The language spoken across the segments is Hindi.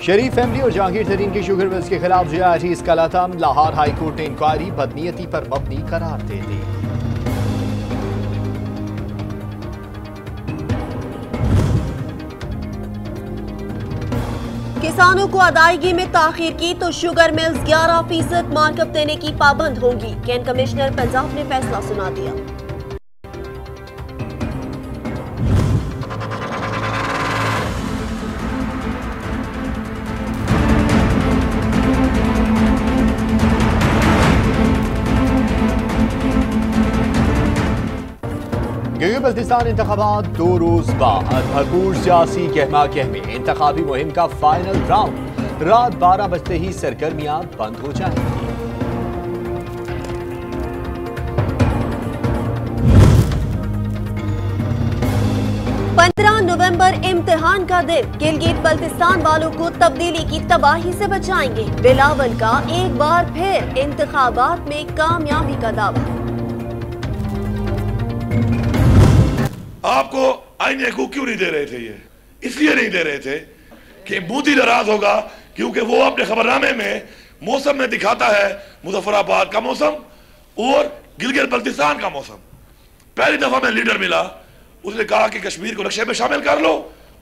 शरीफ फैमिली और जहांगीर तरीन की शुगर मिल्स के खिलाफ JIT का लाथम। लाहौर हाई कोर्ट ने इंक्वायरी बदनीयती पर मबनी करार दे दी। किसानों को अदायगी में ताखीर की तो शुगर मिल्स 11% मार्कअप देने की पाबंद होंगी। कैन कमिश्नर पंजाब ने फैसला सुना दिया। गिलगित-बल्तिस्तान इंतखाबात 2 रोज बाद भरपूर सियासी गहमा गहमी। इंतखाबी मुहिम का फाइनल राउंड रात 12 बजते ही सरगर्मियां बंद हो जाएंगी। नवंबर इम्तिहान का दिन। गिलगित-बल्तिस्तान वालों को तब्दीली की तबाही से बचाएंगे। बिलावल का एक बार फिर इंतखाबात में कामयाबी का दावा। आपको आईने को क्यों नहीं दे रहे थे? ये इसलिए नहीं दे रहे थे कि मोदी नाराज होगा, क्योंकि वो अपने खबरनामे में मौसम में दिखाता है मुजफ्फराबाद का मौसम और गिलगित बल्तिस्तान का मौसम। पहली दफा में लीडर मिला, उसने कहा कि कश्मीर को नक्शे में शामिल कर लो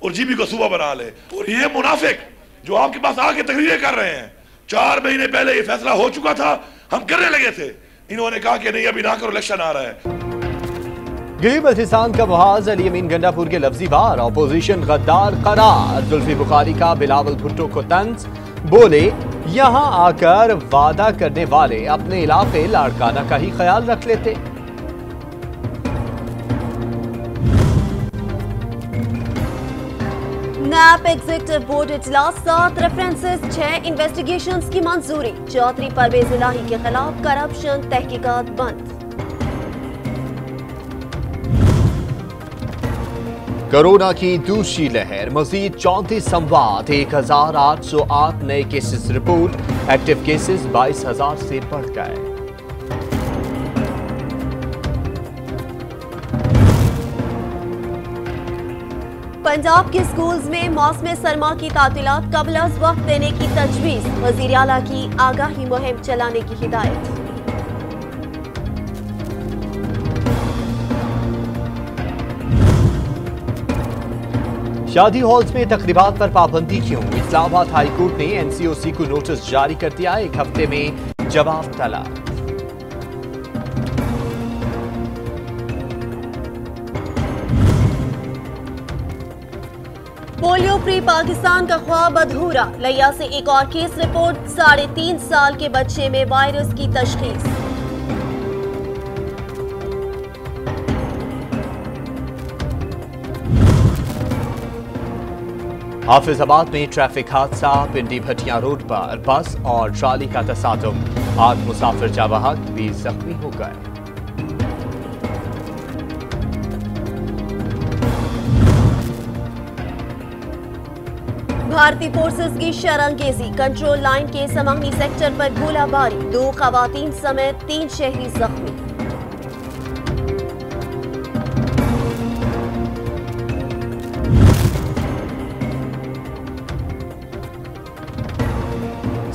और जीबी को सूबा बना ले। और ये मुनाफिक जो आपके पास आके तकरीरें कर रहे हैं, 4 महीने पहले ये फैसला हो चुका था, हम करने लगे थे। इन्होंने कहा कि नहीं अभी ना करो, इलेक्शन आ रहा है। गिलगित-बल्तिस्तान का मुहाज अली अमीन गंडापुर के लफ्जी वार। ऑपोजिशन गद्दार करार। जुल्फी बुखारी का बिलावल भुट्टो को तंज। बोले यहां आकर वादा करने वाले अपने इलाके लाड़काना का ही ख्याल रख लेते। नैप एग्जीक्यूटिव बोर्ड इजलास 7 रेफरेंसेस 6 इन्वेस्टिगेशंस की मंजूरी। चौधरी परवेज इलाही के खिलाफ करप्शन तहकीकात बंद। कोरोना की दूसरी लहर। मजीद 34 संवाद। 1808 नए केसेस रिपोर्ट। एक्टिव केसेस 22,000 से बढ़ गए। पंजाब के स्कूल्स में मौसम सरमा की तातीलात कबल अज़ वक्त देने की तजवीज़। वज़ीर आला की आगाही मुहिम चलाने की हिदायत। शादी हॉल्स में तकरीबात पर पाबंदी क्यों? इस्लामाबाद हाई कोर्ट ने NCOC को नोटिस जारी कर दिया। 1 हफ्ते में जवाब तलब। पोलियो फ्री पाकिस्तान का ख्वाब अधूरा। लिया से एक और केस रिपोर्ट। 3.5 साल के बच्चे में वायरस की तशखीस। हाफिजाबाद में ट्रैफिक हादसा। पिंडी भटिया रोड पर बस और ट्राली का तसादुम। 8 मुसाफिर जावाहक भी जख्मी हो गए। भारतीय फोर्सेस की शरंगेजी। कंट्रोल लाइन के समानी सेक्टर पर गोलाबारी। 2 खवातीन समेत 3 शहरी जख्मी।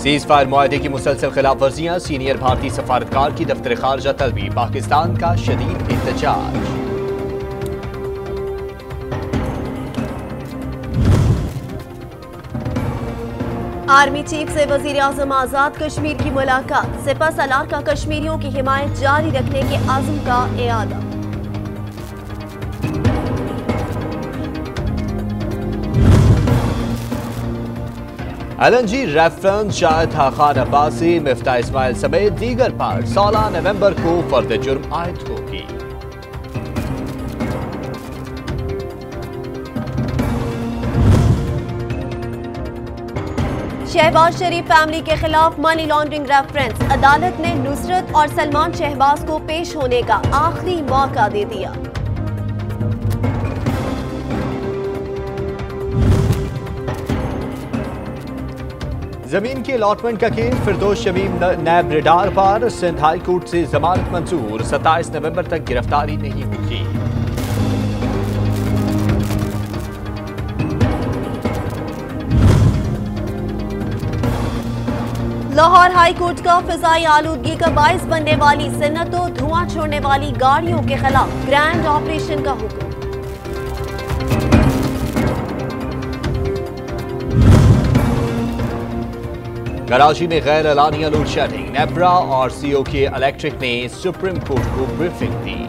सीज फायर मुआहदे की मुसलसल खिलाफ वर्जियां। सीनियर भारतीय सफारतकार की दफ्तर खारजा तलबी। पाकिस्तान का शदीद एहतजाज। आर्मी चीफ से वजीर आजम आजाद कश्मीर की मुलाकात। सिपह सलार का कश्मीरियों की हिमायत जारी रखने के आज़म का इरादा। LNG रेफरेंस शाहिद खान अब्बासी, मिफ्ता इस्माइल समेत दीगर पर 16 नवंबर को फर्द जुर्म आयद होगी। शहबाज शरीफ फैमिली के खिलाफ मनी लॉन्ड्रिंग रेफरेंस। अदालत ने नुसरत और सलमान शहबाज को पेश होने का आखिरी मौका दे दिया। जमीन के अलॉटमेंट का केस। फिरदौस शमीम नैब रेडार पर। सिंध हाई कोर्ट से जमानत मंजूर। 27 नवंबर तक गिरफ्तारी नहीं होगी। लाहौर हाई कोर्ट का फिजाई आलूदगी का बाइस बनने वाली सन्नतों धुआं छोड़ने वाली गाड़ियों के खिलाफ ग्रैंड ऑपरेशन का हुक्म। कराची में गैर एलानिया लोड शेडिंग, नेपरा और सीओके इलेक्ट्रिक ने सुप्रीम कोर्ट को ब्रीफिंग दी।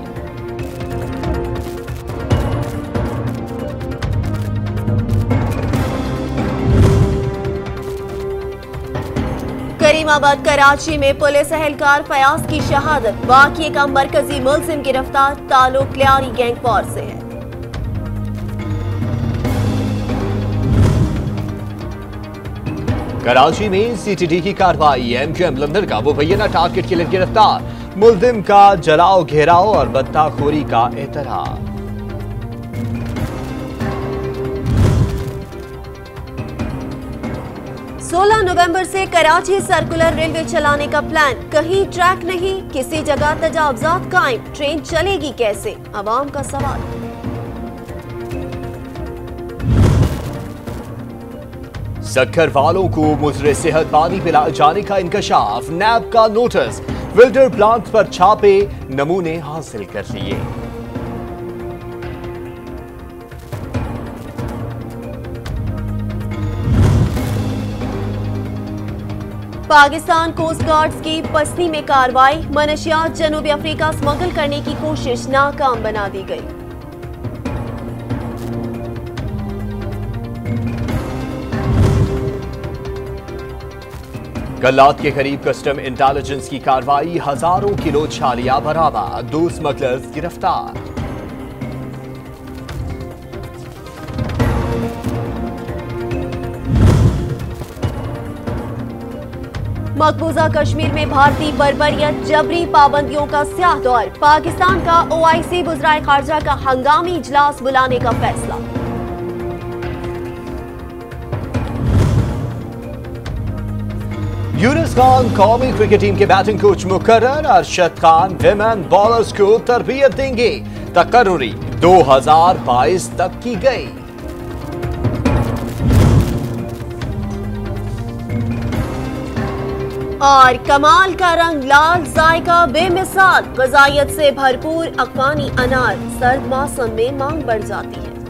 करीमाबाद कराची में पुलिस एहलकार फयाज की शहादत, वाक़ये का मरकजी मुलजिम गिरफ्तार, ताल्लुक क्लियारी गैंग वॉर से है। कराची में सीटीडी की कार्रवाई, एमक्यूएम लंदन का मुबैना टारगेट किलर गिरफ्तार, मुलजिम का जलाओ घेराव और बत्ताखोरी का एतराफ। 16 नवंबर से कराची सर्कुलर रेलवे चलाने का प्लान, कहीं ट्रैक नहीं, किसी जगह तजावुजात कायम, ट्रेन चलेगी कैसे, अवाम का सवाल। सक्खर वालों को मुजरे सेहत पानी पिलाए जाने का इंकशाफ, नैब का नोटिस, फिल्टर प्लांट पर छापे, नमूने हासिल कर लिए। पाकिस्तान कोस्ट गार्ड्स की पसनी में कार्रवाई, मनशियात जनूबी अफ्रीका स्मगल करने की कोशिश नाकाम बना दी गई। गल्लात के करीब कस्टम इंटेलिजेंस की कार्रवाई, हजारों किलो छालिया बरामद, 2 स्मगलर्स गिरफ्तार। मकबूजा कश्मीर में भारतीय बर्बरियत, जबरी पाबंदियों का स्याह दौर, पाकिस्तान का ओआईसी वज़राए खारजा का हंगामी इजलास बुलाने का फैसला। यूनुस खान कौमी क्रिकेट टीम के बैटिंग कोच मुकर्रर, अरशद खान विमेन बॉलर्स को तरबियत देंगे, तकर्रुरी 2022 तक की गई। और कमाल का रंग, लाल जायका बेमिसाल, ग़िज़ाइयत से भरपूर अफगानी अनार, सर्द मौसम में मांग बढ़ जाती है।